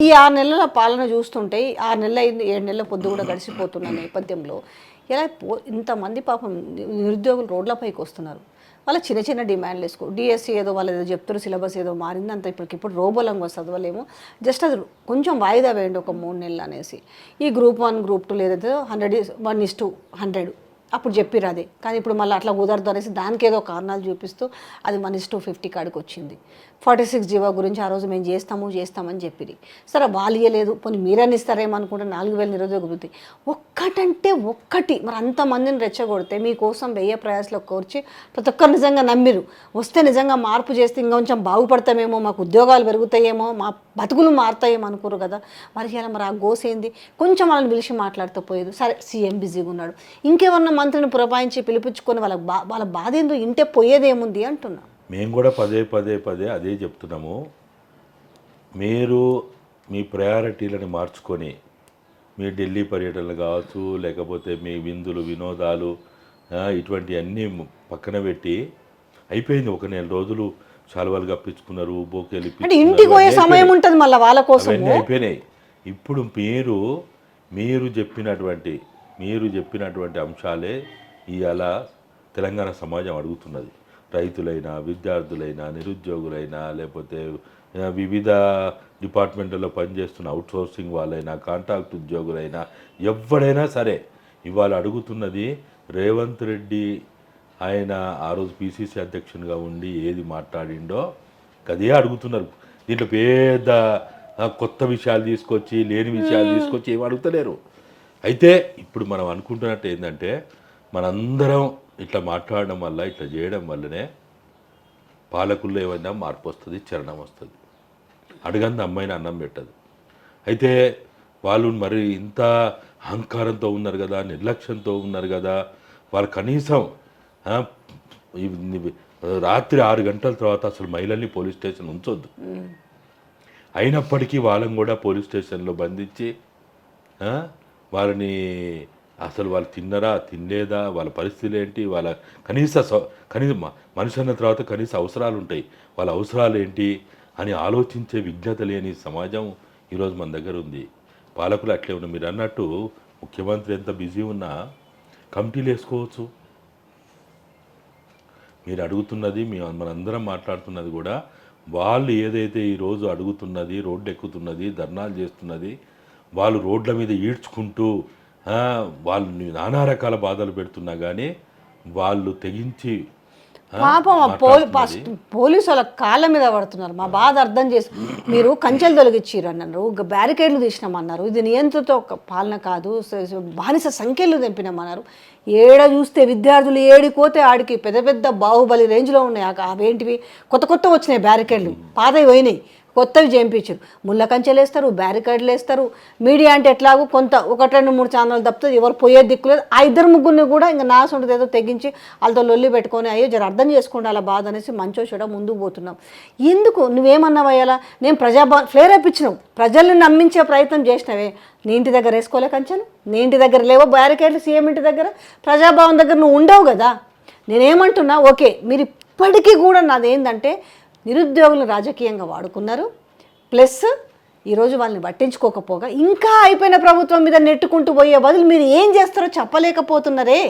ఈ 6 నెలల పాలన చూస్తుంటే 6 నెలలు అయింది, 7 నెలల పొద్దు కూడా గడిచిపోతున్న నేపథ్యంలో ఇలా ఇంతమంది పాపం నిరుద్యోగులు రోడ్లపైకి వస్తున్నారు. వాళ్ళ చిన్న చిన్న డిమాండ్లు డిఎస్సి ఏదో వాళ్ళు ఏదో చెప్తారు, సిలబస్ ఏదో మారింది అంత ఇప్పటికిప్పుడు రోబోలంగా చదవలేము, జస్ట్ అది కొంచెం వాయిదా వేయండి ఒక 3 నెలలు అనేసి. ఈ గ్రూప్ 1 గ్రూప్ 2 లేదైతే 1:100 అప్పుడు చెప్పిర్రు అదే. కానీ ఇప్పుడు మళ్ళీ అట్లా కుదరదు అనేసి దానికి ఏదో కారణాలు చూపిస్తూ అది 1:50 కాడికి వచ్చింది. 46 జీవో గురించి ఆ రోజు మేము చేస్తామని చెప్పిరి. సరే వాళ్ళు ఇవ్వలేదు, పోనీ మీరని ఇస్తారేమో అనుకుంటే 4,000 నిరుద్యోగ వృత్తి ఒక్కటంటే ఒక్కటి మరి అంతమందిని రెచ్చగొడితే మీకోసం 1000 ప్రయాసలో కోర్చి ప్రతి ఒక్కరు నిజంగా నమ్మిరు. వస్తే నిజంగా మార్పు చేస్తే ఇంకొంచెం బాగుపడతామేమో, మాకు ఉద్యోగాలు పెరుగుతాయేమో, మా బతుకులు మారుతాయేమో అనుకోరు కదా. మరి ఇలా మరి ఆ గోసేంది కొంచెం వాళ్ళని పిలిచి మాట్లాడుతూ పోయేది. సరే సీఎం బిజీగా ఉన్నాడు, ఇంకెవరన్నా మంత్రిని పురపాయించి పిలిపించుకొని వాళ్ళ బాధ ఏందో ఇంటే పోయేదేముంది అంటున్నా. మేము కూడా పదే అదే చెప్తున్నాము. మీరు మీ ప్రయారిటీలను మార్చుకొని మీ ఢిల్లీ పర్యటనలు కావచ్చు, లేకపోతే మీ విందులు వినోదాలు ఇటువంటి అన్నీ పక్కన పెట్టి అయిపోయింది. ఒక 4 రోజులు శాలువాలు కప్పించుకున్నారు, బోకేలు ఇంటికి పోయే సమయం ఉంటుంది మళ్ళీ వాళ్ళ కోసం అయిపోయినాయి. ఇప్పుడు మీరు చెప్పినటువంటి అంశాలే ఇవాళ తెలంగాణ సమాజం అడుగుతున్నది. రైతులైనా, విద్యార్థులైనా, నిరుద్యోగులైనా, లేకపోతే వివిధ డిపార్ట్మెంట్లలో పనిచేస్తున్న అవుట్సోర్సింగ్ వాళ్ళైనా, కాంట్రాక్ట్ ఉద్యోగులైనా, ఎవరైనా సరే ఇవాళ అడుగుతున్నది రేవంత్ రెడ్డి. ఆయన ఆ రోజు పిసిసి అధ్యక్షునిగా ఉండి ఏది మాట్లాడిండో అదే అడుగుతున్నారు. దీంట్లో పెద్ద కొత్త విషయాలు తీసుకొచ్చి, లేని విషయాలు తీసుకొచ్చి ఏమి అడుగుతలేరు. అయితే ఇప్పుడు మనం అనుకుంటున్నట్టు ఏంటంటే, మనందరం ఇట్లా మాట్లాడడం వల్ల, ఇట్లా చేయడం వల్లనే పాలకుల్లో ఏమైనా మార్పు వస్తుంది, చరణం వస్తుంది. అడగంది అమ్మాయిని అన్నం పెట్టదు. అయితే వాళ్ళు మరి ఇంత అహంకారంతో ఉన్నారు కదా, నిర్లక్ష్యంతో ఉన్నారు కదా, వాళ్ళు కనీసం రాత్రి 6 గంటల తర్వాత అసలు మహిళల్ని పోలీస్ స్టేషన్ ఉంచొద్దు. అయినప్పటికీ వాళ్ళని కూడా పోలీస్ స్టేషన్లో బంధించి వాళ్ళని అసలు వాళ్ళు తిన్నరా తినలేదా, వాళ్ళ పరిస్థితులు ఏంటి, వాళ్ళ కనీస మనిషి అన్న తర్వాత కనీస అవసరాలు ఉంటాయి, వాళ్ళ అవసరాలు ఏంటి అని ఆలోచించే విజ్ఞత లేని సమాజం ఈరోజు మన దగ్గర ఉంది. పాలకులు అట్లే ఉన్నారు. మీరు అన్నట్టు ముఖ్యమంత్రి ఎంత బిజీ ఉన్నా కమిటీలు వేసుకోవచ్చు. మీరు అడుగుతున్నది మనందరం మాట్లాడుతున్నది కూడా వాళ్ళు ఏదైతే ఈరోజు అడుగుతున్నది, రోడ్డు ఎక్కుతున్నది, ధర్నాలు చేస్తున్నది, వాళ్ళు రోడ్ల మీద ఈడ్చుకుంటూ వాళ్ళు నానా రకాల బాధలు పెడుతున్నా కానీ వాళ్ళు తెగించి పాపం పోలీసు వాళ్ళ కాళ్ళ మీద పడుతున్నారు. మా బాధ అర్థం చేసి మీరు కంచెలు తొలగించారు అన్నారు, బ్యారికేడ్లు తీసినామన్నారు, ఇది నియంత్రిత పాలన కాదు, బానిస సంఖ్యలు తెంపినామన్నారు. ఏడ చూస్తే విద్యార్థులు ఏడిపోతే ఆడికి పెద్ద పెద్ద బాహుబలి రేంజ్లో ఉన్నాయి. అవేంటివి కొత్త వచ్చినాయి బ్యారికేడ్లు, పాతవి పోయినాయి, కొత్తవి చేయించారు. ముళ్ళ కంచెలు వేస్తారు, బ్యారికేడ్లు వేస్తారు. మీడియా అంటే ఎట్లాగో కొంత 1-2-3 ఛానల్ తప్పితే ఎవరు పోయే దిక్కులేదు. ఆ 2-3 కూడా ఇంకా నాసుంటుంది ఏదో తెగించి వాళ్ళతో లొల్లి పెట్టుకొని అయ్యో జర అర్థం చేసుకోండి అలా బాధ అనేసి మంచో చెడ ముందుకు పోతున్నాం. ఎందుకు నువ్వేమన్నావు అయ్యాలా, నేను ప్రేరేపించినావు, ప్రజల్ని నమ్మించే ప్రయత్నం చేసినవే. నీ ఇంటి దగ్గర వేసుకోలే కంచెలు, నీ ఇంటి దగ్గర లేవో బ్యారికేడ్లు, సీఎం ఇంటి దగ్గర, ప్రజాభవన్ దగ్గర నువ్వు ఉండవు కదా. నేనేమంటున్నా, ఓకే మీరు ఇప్పటికీ కూడా నాదేంటంటే నిరుద్యోగులను రాజకీయంగా వాడుకున్నారు, ప్లస్ ఈరోజు వాళ్ళని పట్టించుకోకపోగా ఇంకా అయిపోయిన ప్రభుత్వం మీద నెట్టుకుంటూ పోయే బదులు మీరు ఏం చేస్తారో చెప్పలేకపోతున్నారే.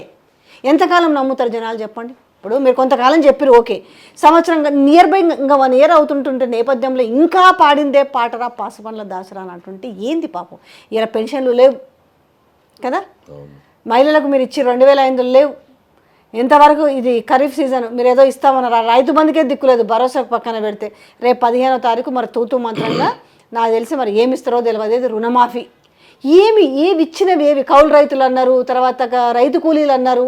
ఎంతకాలం నమ్ముతారు జనాలు చెప్పండి. ఇప్పుడు మీరు కొంతకాలం చెప్పారు, ఓకే, సంవత్సరంగా నియర్ బై ఇంకా 1 ఇయర్ అవుతుంటుంటే నేపథ్యంలో ఇంకా పాడిందే పాటరా పాసపండ్ల దాసరా అన్నటువంటి ఏంది పాపం. ఇలా పెన్షన్లు లేవు కదా, మహిళలకు మీరు ఇచ్చి 2,500 లేవు. ఎంతవరకు ఇది ఖరీఫ్ సీజన్ మీరు ఏదో ఇస్తామన్నారు, రైతు బంధుకే దిక్కులేదు, భరోసా పక్కన పెడితే. రేపు 15వ తారీఖు మరి తూతూ మంత్రంగా నాకు తెలిసి మరి ఏమి ఇస్తారో తెలియదు. రుణమాఫీ ఏమి ఇచ్చినవి కౌలు రైతులు అన్నారు, తర్వాత రైతు కూలీలు అన్నారు,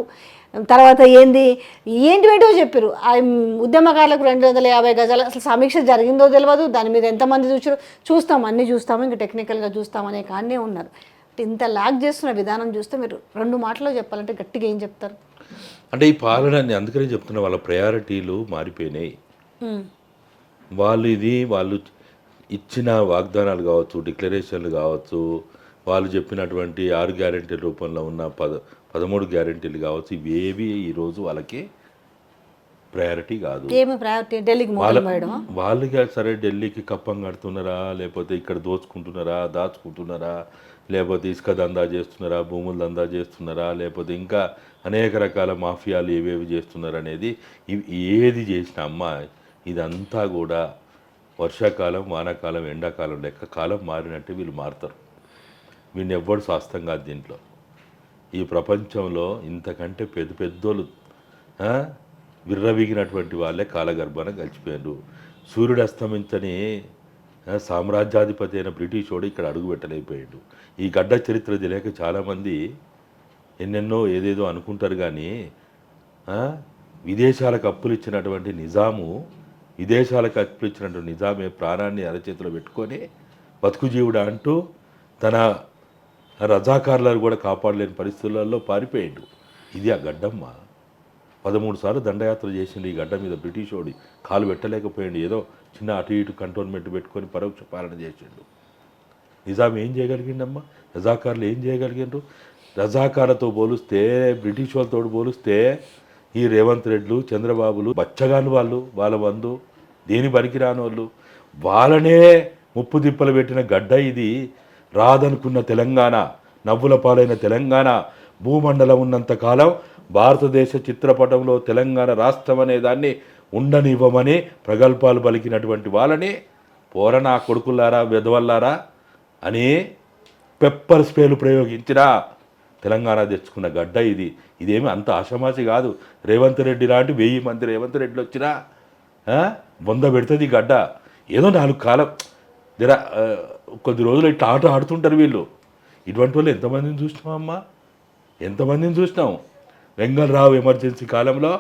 తర్వాత ఏంటివేంటో చెప్పారు. ఉద్యమకారులకు 250 గజాలు అసలు సమీక్ష జరిగిందో తెలియదు, దాని మీద ఎంతమంది చూస్తాం అన్నీ చూస్తాము, ఇంకా టెక్నికల్గా చూస్తామనే కానే ఉన్నారు. ఇంత లాగ్ చేస్తున్న విధానం చూస్తే మీరు 2 మాటలో చెప్పాలంటే గట్టిగా ఏం చెప్తారు? అంటే ఈ పాలనని అందుకనే చెప్తున్నా, వాళ్ళ ప్రయారిటీలు మారిపోయినాయి. వాళ్ళు ఇచ్చిన వాగ్దానాలు కావచ్చు, డిక్లరేషన్లు కావచ్చు, వాళ్ళు చెప్పినటువంటి 6 గ్యారెంటీల రూపంలో ఉన్న 13 గ్యారెంటీలు కావచ్చు, ఇవేవి ఈరోజు వాళ్ళకి ప్రయారిటీ కాదు. ఏమి ప్రయారిటీ? ఢిల్లీకి మోడల్ మేడం వాళ్ళకి సరే ఢిల్లీకి కప్పం కడుతున్నారా, లేకపోతే ఇక్కడ దోచుకుంటున్నారా, దాచుకుంటున్నారా, లేకపోతే ఇసుక దందా చేస్తున్నారా, భూముల దందా చేస్తున్నారా, లేకపోతే ఇంకా అనేక రకాల మాఫియాలు ఏవేవి చేస్తున్నారు అనేది ఏది చేసినా అమ్మ ఇదంతా కూడా వర్షాకాలం, వానాకాలం, ఎండాకాలం లెక్క కాలం మారినట్టు వీళ్ళు మారుతారు. వీళ్ళు ఎవ్వడు శాస్త్రం కాదు దీంట్లో. ఈ ప్రపంచంలో ఇంతకంటే పెద్ద పెద్దోళ్ళు విర్రవీగినటువంటి వాళ్ళే కాలగర్భాన గడిచిపోయారు. సూర్యుడు అస్తమించని సామ్రాజ్యాధిపతి అయిన బ్రిటిష్ వాడు ఇక్కడ అడుగు పెట్టలేకపోయాడు. ఈ గడ్డ చరిత్ర తెలియక చాలామంది ఎన్నెన్నో ఏదేదో అనుకుంటారు. కానీ విదేశాలకు అప్పులు ఇచ్చినటువంటి నిజాము, విదేశాలకు అప్పులు ఇచ్చినటువంటి నిజామే ప్రాణాన్ని అరచేతిలో పెట్టుకొని బతుకుజీవుడు అంటూ తన రజాకారులను కూడా కాపాడలేని పరిస్థితులలో పారిపోయాడు. ఇది ఆ గడ్డమ్మ. 13 సార్లు దండయాత్ర చేసిండు ఈ గడ్డ మీద. బ్రిటిష్ వాడి కాలు పెట్టలేకపోయాడు. ఏదో చిన్న అటు ఇటు కంటోన్మెంట్ పెట్టుకొని పరోక్ష పాలన చేసిండు. నిజాం ఏం చేయగలిగిండమ్మా? రజాకారులు ఏం చేయగలిగిండ్రు? రజాకారులతో పోలిస్తే, బ్రిటిష్ వాళ్ళతో పోలిస్తే ఈ రేవంత్ రెడ్లు, చంద్రబాబులు బచ్చగాను వాళ్ళు, వాళ్ళ వందు దేని పనికిరాని వాళ్ళు. వాళ్ళనే ముప్పు తిప్పలు పెట్టిన గడ్డ ఇది. రాదనుకున్న తెలంగాణ, నవ్వుల పాలైన తెలంగాణ, భూమండలం ఉన్నంతకాలం భారతదేశ చిత్రపటంలో తెలంగాణ రాష్ట్రం అనే దాన్ని ఉండనివ్వమని ప్రగల్భాలు పలికినటువంటి వాళ్ళని పోరనా కొడుకులారా, వెధవల్లారా అని పెప్పర్ స్ప్రేలు ప్రయోగించినా తెలంగాణ తెచ్చుకున్న గడ్డ ఇది. ఇదేమి అంత ఆషమాసి కాదు. రేవంత్ రెడ్డి లాంటి 1000 మంది రేవంత్ రెడ్డిలు వచ్చినా బొంద పెడుతుంది ఈ గడ్డ. ఏదో 4 కాలం జర కొద్ది రోజులు ఇట్లా ఆట ఆడుతుంటారు వీళ్ళు. ఇటువంటి వాళ్ళు ఎంతమందిని చూసినామమ్మా, ఎంతమందిని చూసినాం. వెంగళరావు ఎమర్జెన్సీ కాలంలో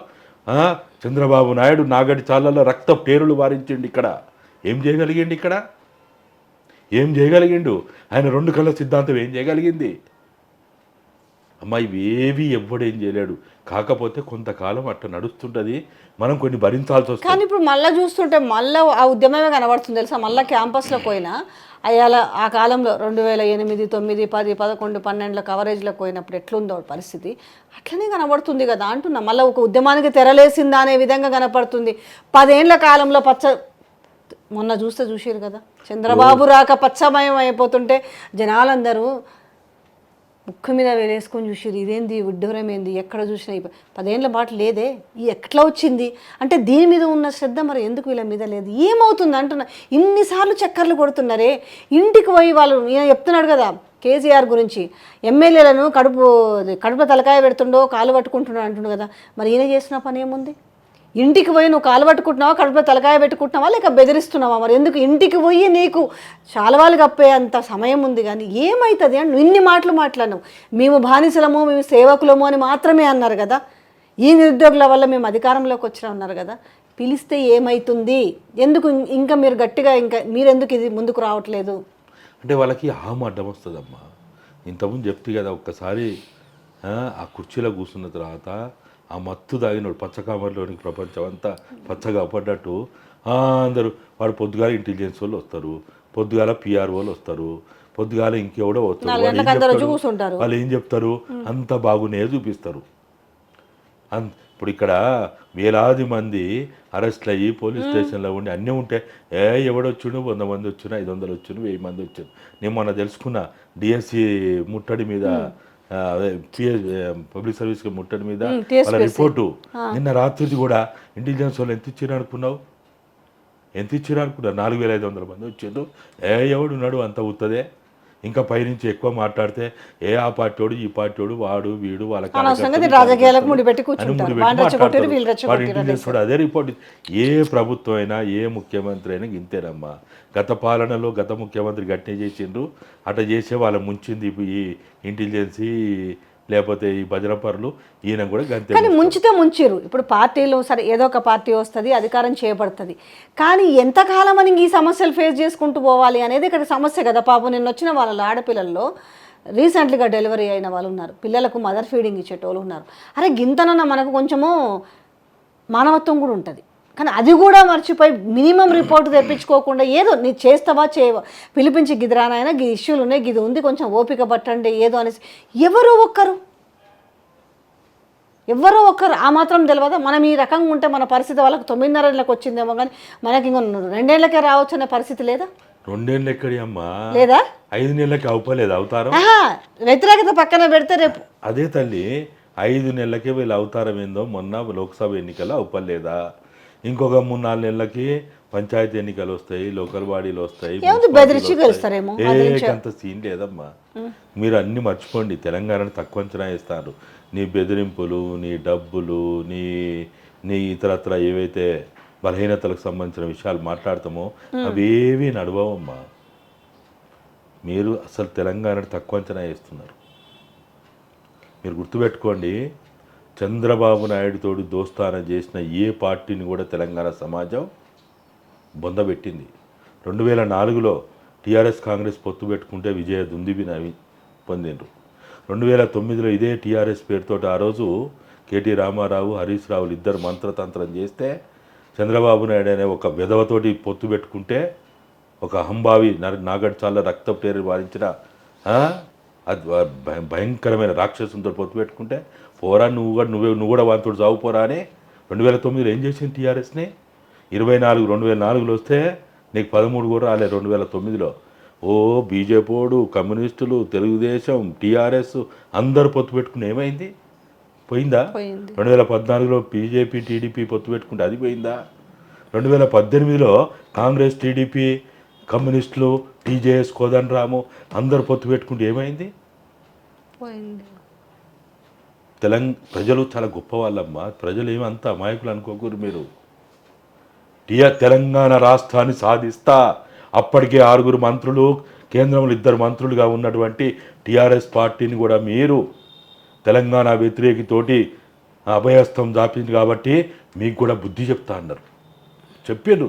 చంద్రబాబు నాయుడు నాగడి చాళ్ళలో రక్త పేరులు వారించిండు. ఇక్కడ ఏం చేయగలిగిండు? ఇక్కడ ఏం చేయగలిగిండు? ఆయన 2 కళ్ళ సిద్ధాంతం ఏం చేయగలిగింది? అమ్మా ఇవేవి ఎవ్వడేం చేయలేడు. కాకపోతే కొంతకాలం అట్లా నడుస్తుంటుంది, మనం కొన్ని భరించాల్సి వస్తుంది. కానీ ఇప్పుడు మళ్ళీ చూస్తుంటే మళ్ళీ ఆ ఉద్యమమే కనబడుతుంది తెలుసా. మళ్ళీ క్యాంపస్లో పోయినా అయ్యాల ఆ కాలంలో 2008, 9, 10, 11, 12 కవరేజ్లో పోయినప్పుడు ఎట్లుందో పరిస్థితి అట్లనే కనబడుతుంది కదా అంటున్నా. మళ్ళీ ఒక ఉద్యమానికి తెరలేసిందా అనే విధంగా కనపడుతుంది. 10 ఏళ్ల కాలంలో మొన్న చూసారు కదా చంద్రబాబు రాక పచ్చమయం అయిపోతుంటే జనాలందరూ ముక్కు మీద వేలేసుకొని చూసిరు. ఇదేంది విడ్డూరం ఏంది, ఎక్కడ చూసినా 10 ఏళ్ల పాటు లేదే, ఈ ఎట్లా వచ్చింది అంటే దీని మీద ఉన్న శ్రద్ధ మరి ఎందుకు వీళ్ళ మీద లేదు? ఏమవుతుంది అంటున్నా. ఇన్నిసార్లు చక్కర్లు కొడుతున్నారే. ఇంటికి పోయి వాళ్ళు ఈయన చెప్తున్నాడు కదా కేసీఆర్ గురించి, ఎమ్మెల్యేలను కడుపులో తలకాయ పెడుతుండో కాలు పట్టుకుంటున్నాడు అంటుండు కదా. మరి ఈయన చేసిన పని ఏముంది? ఇంటికి పోయి నువ్వు కాలు పట్టుకుంటున్నావా, కడుపులో తలకాయ పెట్టుకుంటున్నావా, లేక బెదిరిస్తున్నావా? మరి ఎందుకు ఇంటికి పోయి నీకు శాలువాలు కప్పే అంత సమయం ఉంది కానీ ఏమవుతుంది అని నువ్వు ఇన్ని మాటలు మాట్లాడినావు. మేము బానిసలము, మేము సేవకులము అని మాత్రమే అన్నారు కదా. ఈ నిరుద్యోగుల వల్ల మేము అధికారంలోకి వచ్చినా ఉన్నారు కదా. పిలిస్తే ఏమవుతుంది? ఎందుకు ఇంకా మీరు గట్టిగా ఇంకా మీరెందుకు ఇది ముందుకు రావట్లేదు? అంటే వాళ్ళకి అడ్డం వస్తుందమ్మా. ఇంతకుముందు చెప్తే కదా ఒక్కసారి ఆ కుర్చీలో కూర్చున్న తర్వాత ఆ మత్తు తాగినోడు పచ్చకామర్లోనికి ప్రపంచం అంతా పచ్చగా పడ్డట్టు అందరూ వాడు పొద్దుగాల ఇంటెలిజెన్స్ వాళ్ళు వస్తారు, పొద్దుగాల పిఆర్ వాళ్ళు వస్తారు, పొద్దుగాల ఇంకెవడో వస్తారు. వాళ్ళు ఏం చెప్తారు? అంత బాగునే చూపిస్తారు. ఇప్పుడు ఇక్కడ వేలాది మంది అరెస్ట్లు అయ్యి పోలీస్ స్టేషన్లో ఉండి అన్నీ ఉంటే ఎవడొచ్చును 100 మంది వచ్చును, 500 వచ్చును, 1000 మంది వచ్చును. నేను మొన్న తెలుసుకున్న డిఎస్సి ముట్టడి మీద, పబ్లిక్ సర్వీస్ ముట్టడి మీద వాళ్ళ రిపోర్టు నిన్న రాత్రిది కూడా ఇంటెలిజెన్స్ వాళ్ళు ఎంత ఇచ్చారు అనుకున్నావు? 4,500 మంది వచ్చారు. ఎవడున్నాడు అంత అవుతుందే. ఇంకా పైనుంచి ఎక్కువ మాట్లాడితే ఆ పార్టీవాడు, ఈ పార్టీవాడు, వాడు వీడు వాళ్ళ అదే రిపోర్ట్. ఏ ప్రభుత్వం అయినా ఏ ముఖ్యమంత్రి అయినా ఇంతేనమ్మా. గత పాలనలో గత ముఖ్యమంత్రి గట్టినే చేసిండ్రు, అట్లా చేసే వాళ్ళ ముంచింది ఈ ఇంటెలిజెన్సీ లేకపోతే ఈ భజనపరులు. ఈయన కూడా గంతే. కానీ ముంచితే ముంచిరు. ఇప్పుడు పార్టీలు సరే ఏదో ఒక పార్టీ వస్తుంది, అధికారం చేయబడుతుంది. కానీ ఎంతకాలం అని ఈ సమస్యలు ఫేస్ చేసుకుంటూ పోవాలి అనేది ఇక్కడ సమస్య కదా. పాపం నిన్న వచ్చిన వాళ్ళ ఆడపిల్లల్లో రీసెంట్లీగా డెలివరీ అయిన వాళ్ళు ఉన్నారు, పిల్లలకు మదర్ ఫీడింగ్ ఇచ్చేటోళ్ళు ఉన్నారు. అరే గింతనన్న మనకు కొంచెము మానవత్వం కూడా ఉంటుంది. కానీ అది కూడా మర్చిపోయి మినిమం రిపోర్ట్ తెప్పించుకోకుండా ఏదో నీ చేస్తావా చేయవా, పిలిపించి గిదిరానైనా గిది ఇష్యూలు ఉన్నాయి, గిది ఉంది, కొంచెం ఓపిక పట్టండి ఏదో అనేసి ఎవరో ఒకరు ఆ మాత్రం తెలియదా? మనం ఈ రకంగా ఉంటే మన పరిస్థితి వాళ్ళకి 9.5 ఏళ్ళకి వచ్చిందేమో, కానీ మనకి ఇంకో 2 ఏళ్ళకే రావచ్చు అనే పరిస్థితి లేదా? 2 ఏళ్ళు ఎక్కడి అమ్మా, లేదా? 5 నెలలకి అవపలేదు అవతారం. ఆహా, వ్యతిరేకత పక్కన పెడితే రేపు అదే తల్లి, 5 నెలలకే వీళ్ళ అవతారం ఏందో మొన్న లోక్సభ ఎన్నికలు అవపలేదా? ఇంకొక 3-4 నెలలకి పంచాయతీ ఎన్నికలు వస్తాయి, లోకల్ బాడీలు వస్తాయి, ఏముంది, బెదిరించి గెలుస్తారేమో. అంత సీన్ లేదమ్మా. మీరు అన్ని మర్చిపోండి. తెలంగాణను తక్కువ అంచనా వేస్తారు. నీ బెదిరింపులు, నీ డబ్బులు, నీ నీ ఇతరత్ర ఏవైతే బలహీనతలకు సంబంధించిన విషయాలు మాట్లాడతామో అవేవి నడవమ్మా. మీరు అసలు తెలంగాణను తక్కువ అంచనా వేస్తున్నారు. మీరు గుర్తుపెట్టుకోండి, చంద్రబాబు నాయుడుతోటి దోస్తానం చేసిన ఏ పార్టీని కూడా తెలంగాణ సమాజం బొందబెట్టింది. 2004లో టీఆర్ఎస్ కాంగ్రెస్ పొత్తు పెట్టుకుంటే విజయ దుందుబిని పొందిండ్రు. 2009లో ఇదే టీఆర్ఎస్ పేరుతోటి ఆ రోజు కేటీ రామారావు, హరీష్ రావులు ఇద్దరు మంత్రతంత్రం చేస్తే చంద్రబాబు నాయుడు అనే ఒక విధవతోటి పొత్తు పెట్టుకుంటే, ఒక అహంభావి నాగడ్చాల రక్త పేరు వారించిన భయంకరమైన రాక్షసులతో పొత్తు పెట్టుకుంటే, పోరా నువ్వు కూడా వాంతోడు చావు పోరా అని 2009లో ఏం చేసింది టీఆర్ఎస్ని? 2004లో వస్తే నీకు 13 కూడా రాలే 2009లో. ఓ బీజేపీడు, కమ్యూనిస్టులు, తెలుగుదేశం, టీఆర్ఎస్ అందరు పొత్తు పెట్టుకుని ఏమైంది? పోయిందా? 2014లో బీజేపీ టీడీపీ పొత్తు పెట్టుకుంటే అది పోయిందా? 2018లో కాంగ్రెస్, టీడీపీ, కమ్యూనిస్టులు, టీజేఎస్, కోదండరాము అందరు పొత్తు పెట్టుకుంటే ఏమైంది? ప్రజలు చాలా గొప్ప వాళ్ళమ్మా. ప్రజలు ఏమంతా అమాయకులు అనుకోకూరు మీరు. తెలంగాణ రాష్ట్రాన్ని సాధిస్తా, అప్పటికే 6 మంత్రులు, కేంద్రంలో 2 మంత్రులుగా ఉన్నటువంటి టీఆర్ఎస్ పార్టీని కూడా మీరు తెలంగాణ వ్యతిరేకితోటి అభయస్థం దాపింది కాబట్టి మీకు కూడా బుద్ధి చెప్తా అన్నారు. చెప్పారు.